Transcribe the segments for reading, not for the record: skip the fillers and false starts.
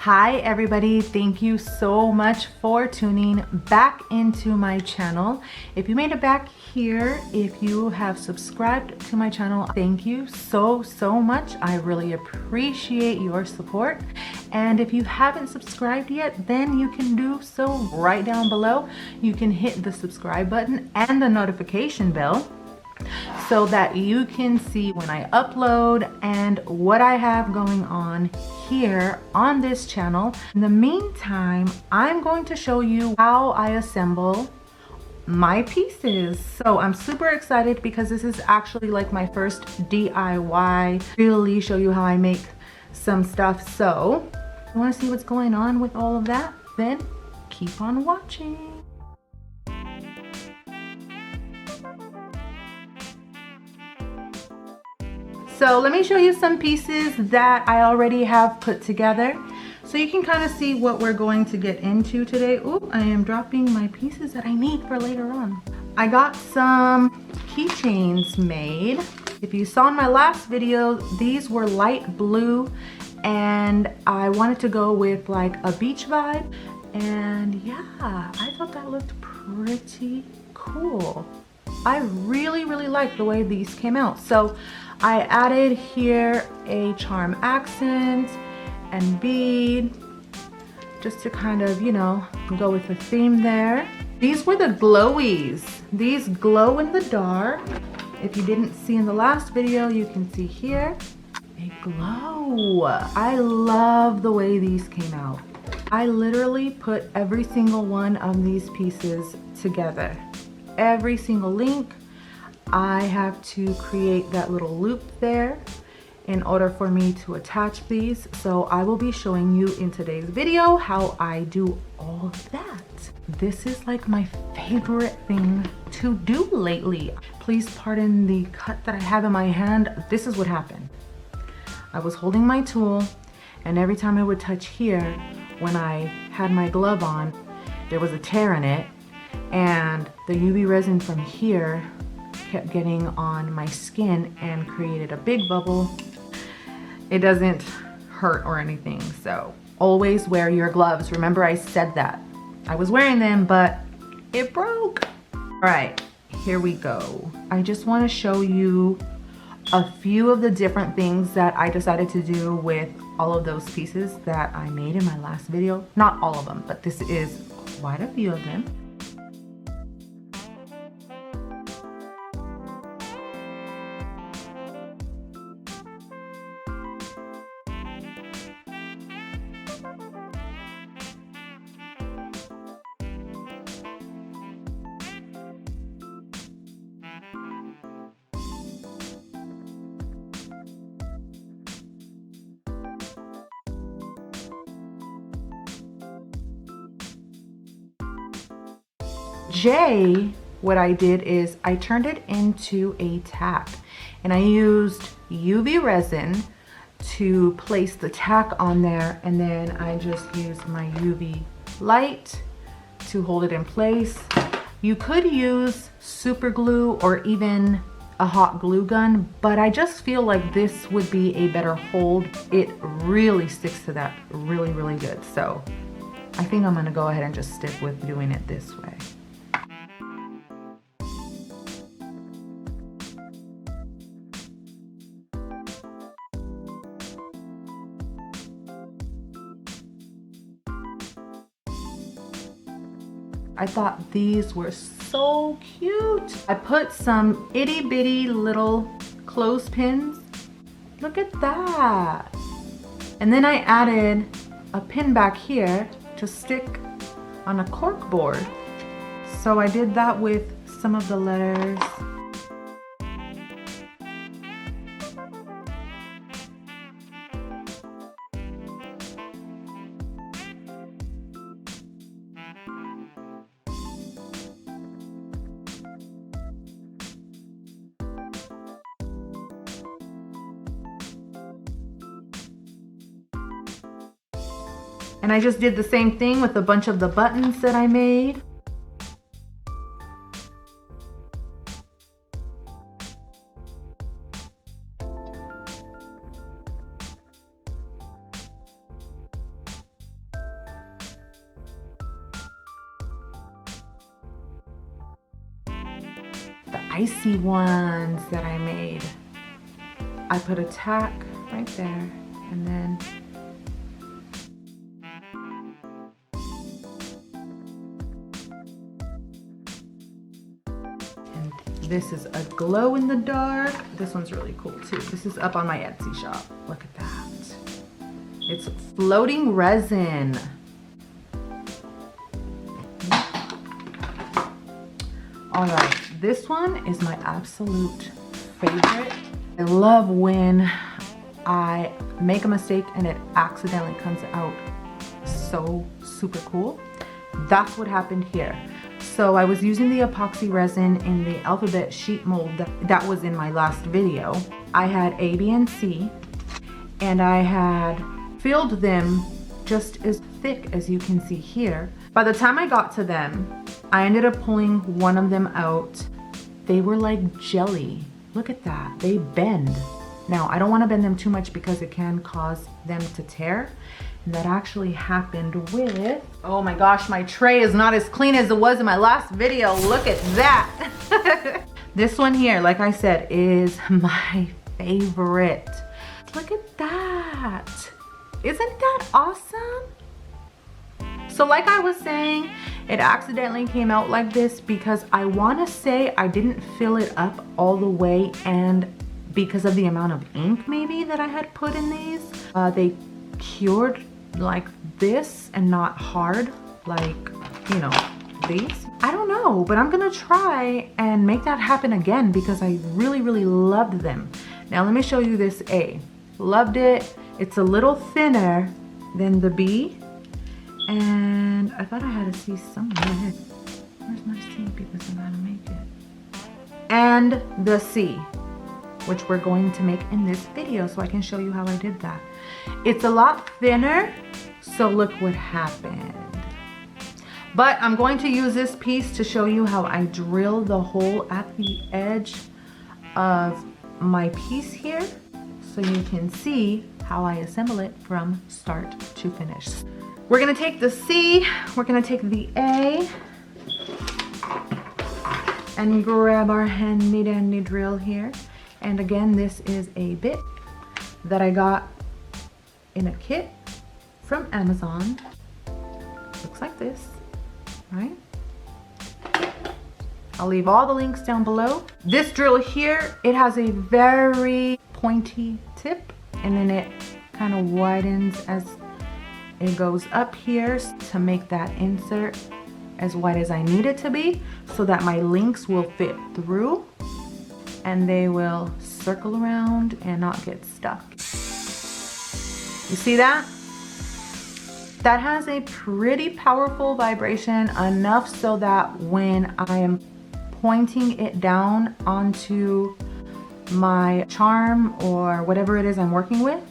Hi everybody, thank you so much for tuning back into my channel. If you made it back here, if you have subscribed to my channel, thank you so much. I really appreciate your support. And if you haven't subscribed yet, then you can do so right down below. You can hit the subscribe button and the notification bell so that you can see when I upload and what I have going on here on this channel. In the meantime, I'm going to show you how I assemble my pieces. So I'm super excited because this is actually like my first DIY, really show you how I make some stuff. So you want to see what's going on with all of that? Then keep on watching. So let me show you some pieces that I already have put together so you can kind of see what we're going to get into today. Ooh, I am dropping my pieces that I need for later on. I got some keychains made. If you saw in my last video, these were light blue and I wanted to go with like a beach vibe. And yeah, I thought that looked pretty cool. I really like the way these came out. So I added here a charm accent and bead just to kind of, you know, go with the theme there. These were the glowies. These glow in the dark. If you didn't see in the last video, you can see here, they glow. I love the way these came out. I literally put every single one of these pieces together. Every single link, I have to create that little loop there in order for me to attach these. So I will be showing you in today's video how I do all of that. This is like my favorite thing to do lately. Please pardon the cut that I have in my hand. This is what happened. I was holding my tool and every time I would touch here, when I had my glove on, there was a tear in it and the UV resin from here kept getting on my skin and created a big bubble. It doesn't hurt or anything, so always wear your gloves. Remember I said that. I was wearing them, but it broke. All right, here we go. I just want to show you a few of the different things that I decided to do with all of those pieces that I made in my last video. Not all of them, but this is quite a few of them. J, what I did is I turned it into a tack and I used UV resin to place the tack on there, and then I just used my UV light to hold it in place. You could use super glue or even a hot glue gun, but I just feel like this would be a better hold. It really sticks to that really good. So I think I'm gonna go ahead and just stick with doing it this way. I thought these were so cute. I put some itty bitty little clothespins. Look at that. And then I added a pin back here to stick on a cork board. So I did that with some of the letters. And I just did the same thing with a bunch of the buttons that I made. spicy ones that I made. I put a tack right there, and then this is a glow in the dark. This one's really cool too. This is up on my Etsy shop. Look at that. It's floating resin. All right, this one is my absolute favorite. I love when I make a mistake and it accidentally comes out so super cool. That's what happened here. So I was using the epoxy resin in the alphabet sheet mold that was in my last video. I had A, B, and C, and I had filled them just as thick as you can see here. By the time I got to them, I ended up pulling one of them out. They were like jelly. Look at that, they bend. Now, I don't want to bend them too much because it can cause them to tear. And that actually happened with, oh my gosh, my tray is not as clean as it was in my last video. Look at that. This one here, like I said, is my favorite. Look at that. Isn't that awesome? So like I was saying, it accidentally came out like this because I want to say I didn't fill it up all the way, and because of the amount of ink maybe that I had put in these, they cured like this and not hard like, you know, these. I don't know, but I'm gonna try and make that happen again because I really, really loved them. Now let me show you this A. Loved it. It's a little thinner than the B. And I thought I had a C somewhere. Where's my C? Because I'm gonna make it. And the C, which we're going to make in this video so I can show you how I did that. It's a lot thinner, so look what happened. But I'm going to use this piece to show you how I drill the hole at the edge of my piece here, so you can see how I assemble it from start to finish. We're gonna take the C, we're gonna take the A, and grab our handy dandy drill here. And again, this is a bit that I got in a kit from Amazon. Looks like this, right? I'll leave all the links down below. This drill here, it has a very pointy tip, and then it kind of widens as it goes up here to make that insert as wide as I need it to be, so that my links will fit through and they will circle around and not get stuck. You see that? That has a pretty powerful vibration, enough so that when I am pointing it down onto my charm or whatever it is I'm working with,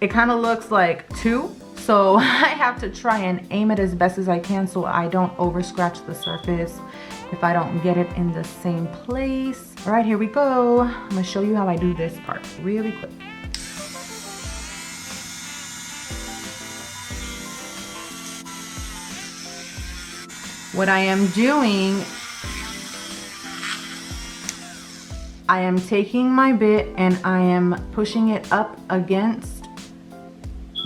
it kind of looks like two. So I have to try and aim it as best as I can so I don't over scratch the surface if I don't get it in the same place. All right, here we go. I'm gonna show you how I do this part really quick. What I am doing, I am taking my bit and I am pushing it up against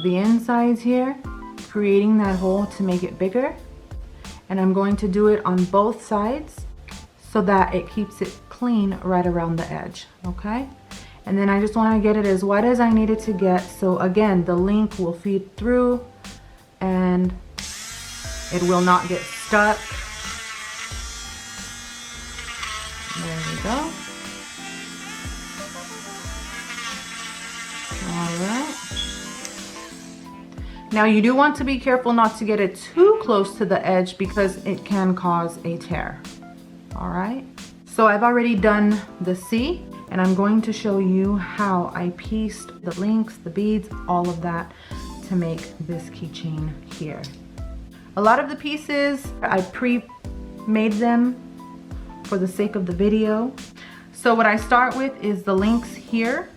the insides here, creating that hole to make it bigger. And I'm going to do it on both sides so that it keeps it clean right around the edge, okay? And then I just want to get it as wide as I need it to get, so again, the link will feed through and it will not get stuck. There we go. All right. Now you do want to be careful not to get it too close to the edge because it can cause a tear. All right. So I've already done the C, and I'm going to show you how I pieced the links, the beads, all of that to make this keychain here. A lot of the pieces, I pre-made them for the sake of the video. So what I start with is the links here.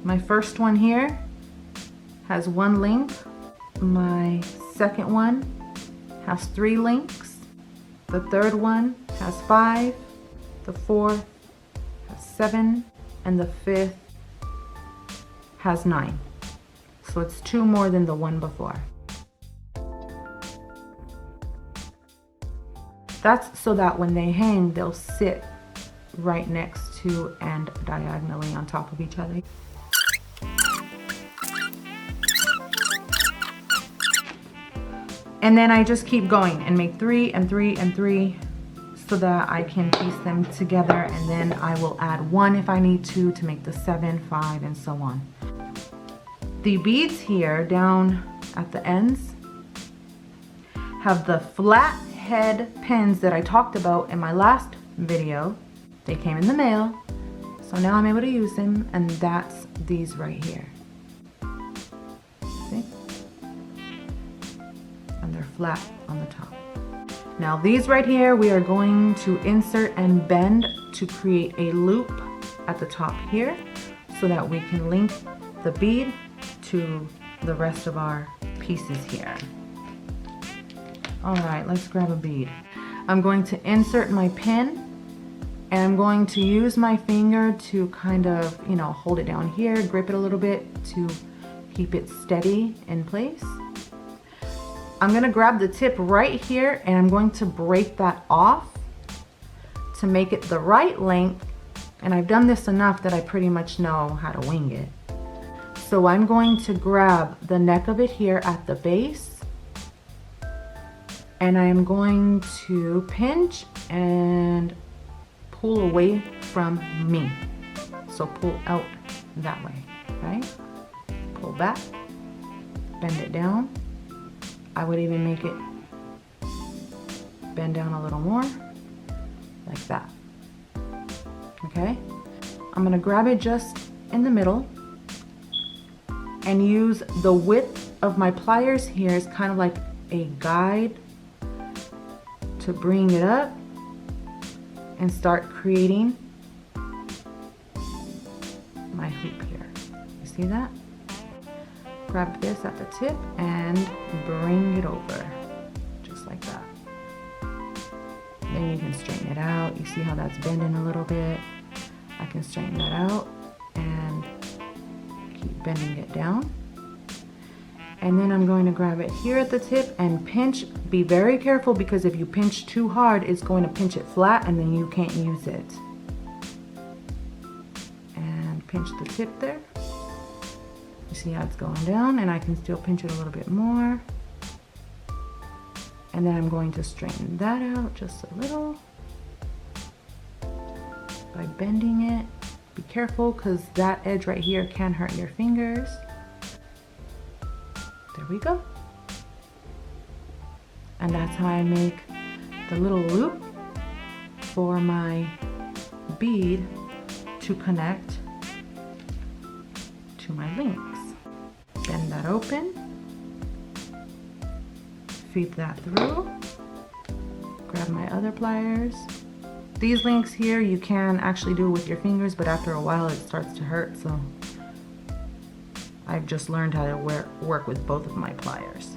My first one here has 1 link. My second one has 3 links. The third one has 5. The fourth has 7. And the fifth has 9. So it's 2 more than the one before. That's so that when they hang, they'll sit right next to and diagonally on top of each other. And then I just keep going and make 3 and 3 and 3 so that I can piece them together, and then I will add 1 if I need to make the 7, 5, and so on. The beads here down at the ends have the flat head pins that I talked about in my last video. They came in the mail, so now I'm able to use them, and that's these right here. See? And they're flat on the top. Now these right here, we are going to insert and bend to create a loop at the top here so that we can link the bead to the rest of our pieces here. All right, let's grab a bead. I'm going to insert my pin, and I'm going to use my finger to kind of, you know, hold it down here, grip it a little bit to keep it steady in place. I'm gonna grab the tip right here, and I'm going to break that off to make it the right length. And I've done this enough that I pretty much know how to wing it. So I'm going to grab the neck of it here at the base, and I'm going to pinch and pull away from me. So pull out that way, right? Pull back, bend it down. I would even make it bend down a little more, like that. Okay? I'm gonna grab it just in the middle and use the width of my pliers here as kind of like a guide to bring it up and start creating my hoop here. You see that? Grab this at the tip and bring it over, just like that. Then you can straighten it out. You see how that's bending a little bit? I can straighten that out and keep bending it down. And then I'm going to grab it here at the tip and pinch. Be very careful, because if you pinch too hard, it's going to pinch it flat and then you can't use it. And pinch the tip there. You see how it's going down, and I can still pinch it a little bit more. And then I'm going to straighten that out just a little by bending it. Be careful, because that edge right here can hurt your fingers. There we go. And that's how I make the little loop for my bead to connect to my links. Bend that open, feed that through, grab my other pliers. These links here, you can actually do it with your fingers, but after a while it starts to hurt, so I've just learned how to work with both of my pliers.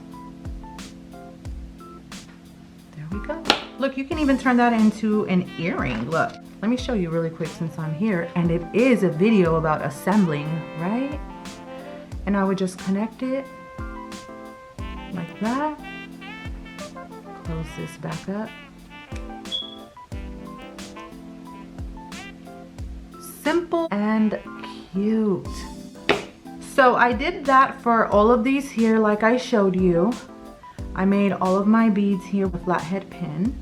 There we go. Look, you can even turn that into an earring. Look, let me show you really quick since I'm here, and it is a video about assembling, right? And I would just connect it like that. Close this back up. Simple and cute. So I did that for all of these here like I showed you. I made all of my beads here with flathead pin.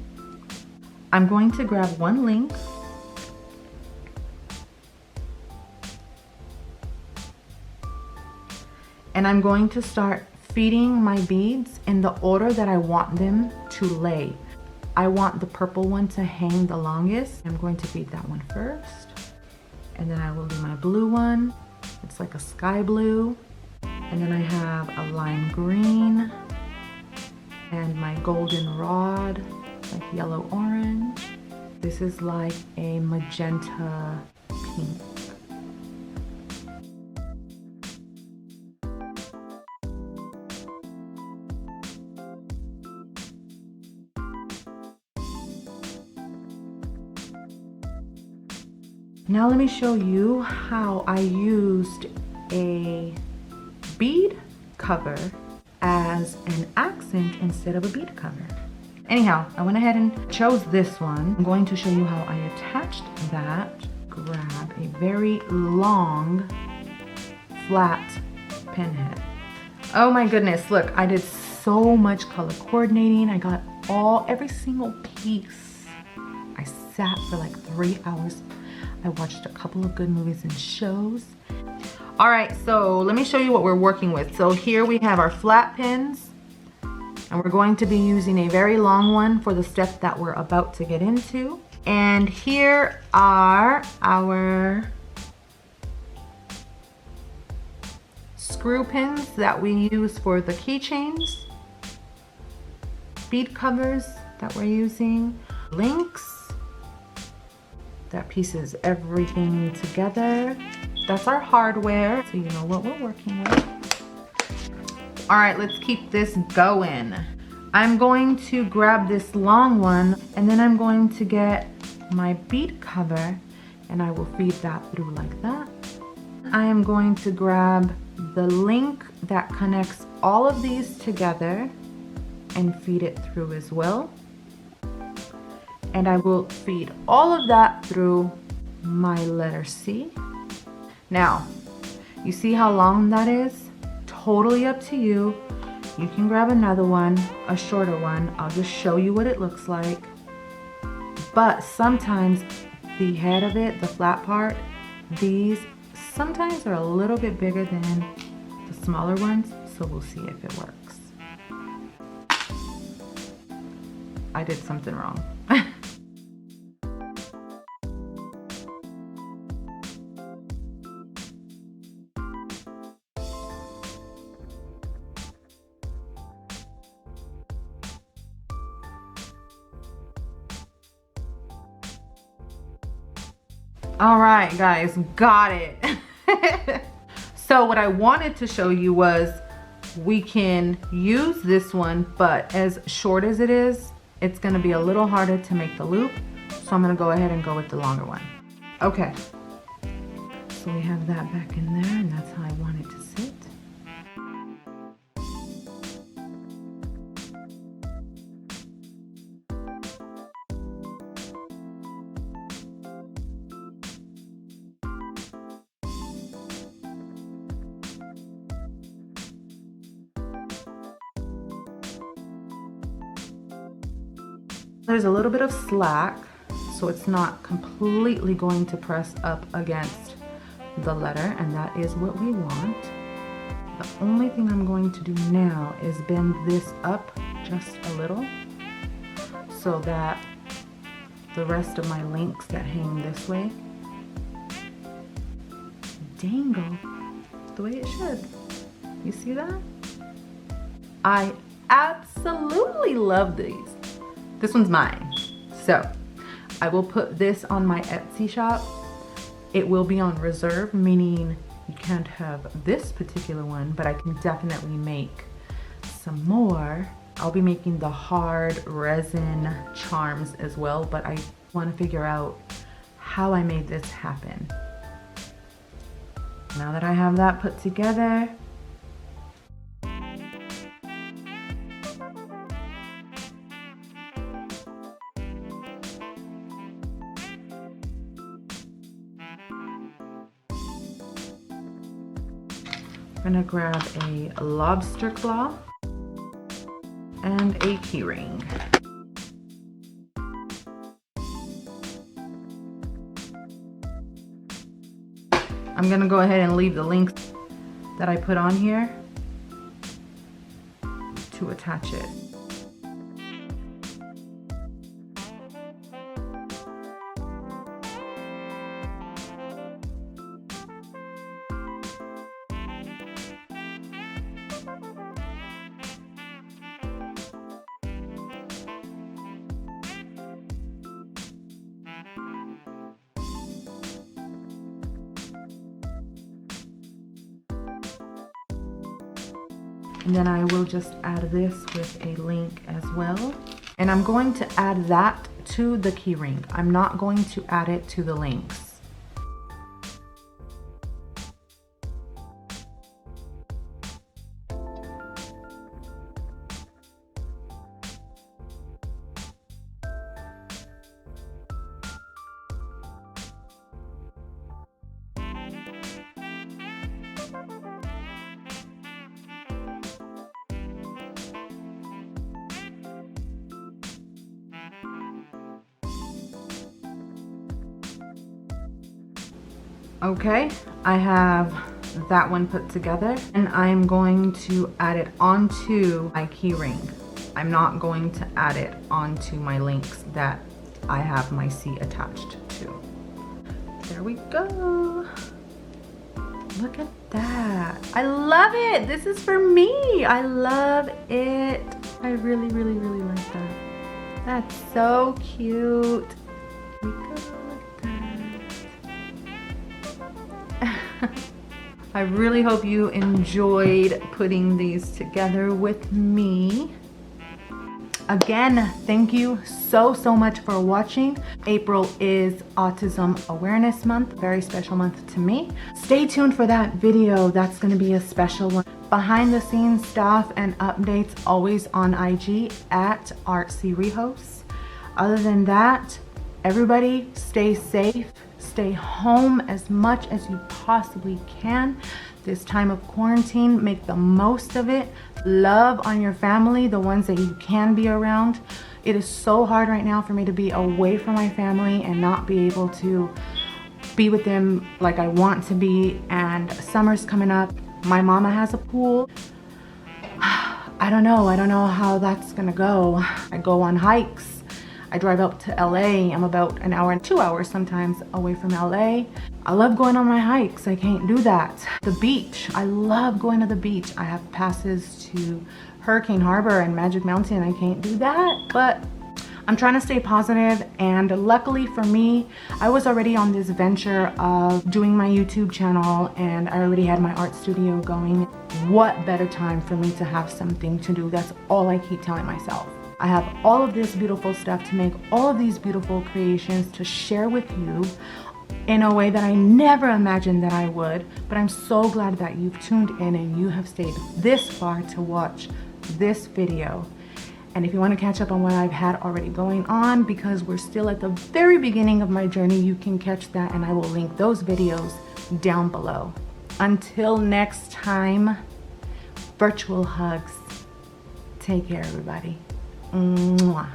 I'm going to grab one link. And I'm going to start feeding my beads in the order that I want them to lay. I want the purple one to hang the longest. I'm going to feed that one first. And then I will do my blue one. It's like a sky blue. And then I have a lime green and my golden rod, like yellow orange. This is like a magenta pink. Now let me show you how I used a bead cover as an accent instead of a bead cover. Anyhow, I went ahead and chose this one. I'm going to show you how I attached that. Grab a very long, flat pinhead. Oh my goodness, look, I did so much color coordinating. I got every single piece. I sat for like 3 hours. I watched a couple of good movies and shows. All right, so let me show you what we're working with. So here we have our flat pins, and we're going to be using a very long one for the step that we're about to get into. And here are our screw pins that we use for the keychains, bead covers that we're using, links that pieces everything together. That's our hardware, so you know what we're working with. All right, let's keep this going. I'm going to grab this long one, and then I'm going to get my bead cover, and I will feed that through like that. I am going to grab the link that connects all of these together and feed it through as well. And I will feed all of that through my letter C. Now, you see how long that is? Totally up to you. You can grab another one, a shorter one. I'll just show you what it looks like. But sometimes the head of it, the flat part, these sometimes are a little bit bigger than the smaller ones, so we'll see if it works. I did something wrong. All right, guys, got it. So what I wanted to show you was we can use this one, but as short as it is, it's gonna be a little harder to make the loop. So I'm gonna go ahead and go with the longer one. Okay, so we have that back in there, and that's how I want it to sit. There's a little bit of slack, so it's not completely going to press up against the letter, and that is what we want. The only thing I'm going to do now is bend this up just a little so that the rest of my links that hang this way dangle the way it should. You see that? I absolutely love these. This one's mine. So I will put this on my Etsy shop. It will be on reserve, meaning you can't have this particular one, but I can definitely make some more. I'll be making the hard resin charms as well, but I want to figure out how I made this happen. Now that I have that put together, I'm gonna grab a lobster claw and a key ring. I'm gonna go ahead and leave the links that I put on here to attach it. And then I will just add this with a link as well. And I'm going to add that to the key ring. I'm not going to add it to the links. Okay, I have that one put together, and I'm going to add it onto my key ring. I'm not going to add it onto my links that I have my C attached to. There we go. Look at that. I love it. This is for me. I love it. I really, really, really like that. That's so cute. Here we go. Look at that. I really hope you enjoyed putting these together with me. Again, thank you so much for watching. April is Autism Awareness Month, very special month to me. Stay tuned for that video. That's going to be a special one. Behind the scenes stuff and updates always on IG at ArtsyRehos. Other than that, everybody stay safe. Stay home as much as you possibly can. This time of quarantine, make the most of it. Love on your family, the ones that you can be around. It is so hard right now for me to be away from my family and not be able to be with them like I want to be. And summer's coming up. My mama has a pool. I don't know how that's gonna go. I go on hikes. I drive up to LA. I'm about an hour and 2 hours sometimes away from LA. I love going on my hikes. I can't do that. The beach. I love going to the beach. I have passes to Hurricane Harbor and Magic Mountain. I can't do that, but I'm trying to stay positive, and luckily for me, I was already on this venture of doing my YouTube channel, and I already had my art studio going. What better time for me to have something to do? That's all I keep telling myself. I have all of this beautiful stuff to make, all of these beautiful creations to share with you in a way that I never imagined that I would. But I'm so glad that you've tuned in and you have stayed this far to watch this video. And if you want to catch up on what I've had already going on, because we're still at the very beginning of my journey, you can catch that, and I will link those videos down below. Until next time, virtual hugs. Take care, everybody. Mwah.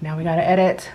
Now we gotta edit.